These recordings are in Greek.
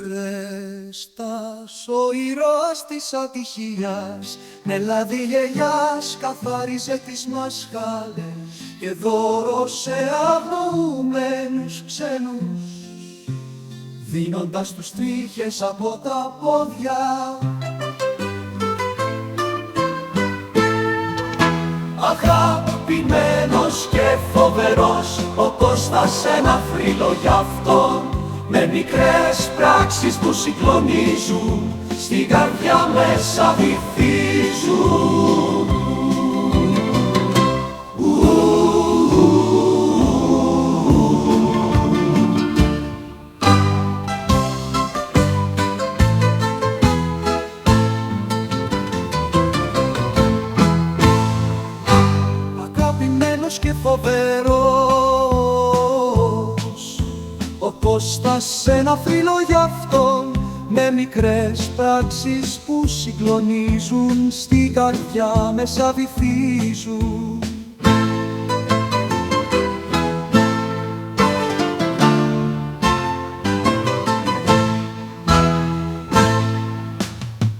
Ρέστας ο ήρωας της ατυχίας, νελάδι γελιάς καθάριζε τις μασχάλες και δώρο σε αγνοούμενους ξένους, δίνοντας τους τρίχες από τα πόδια. Αγαπημένος και φοβερός, ο Κώστας ένα θρύλο γι' αυτόν, με μικρές πράξεις που συγκλονίζουν, στην καρδιά μέσα βυθίζουν. Αγαπημένος και φοβερός, ο Κώστας ένα θρύλο γι' αυτόν, με μικρές πράξεις που συγκλονίζουν, στην καρδιά μέσα βυθίζουν.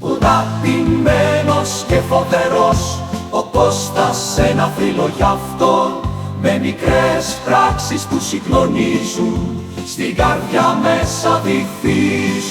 Αγαπημένος και φοβερός, ο Κώστας ένα θρύλο γι' αυτόν, με μικρές πράξεις που συγκλονίζουν, στην καρδιά μέσα βυθίζουν.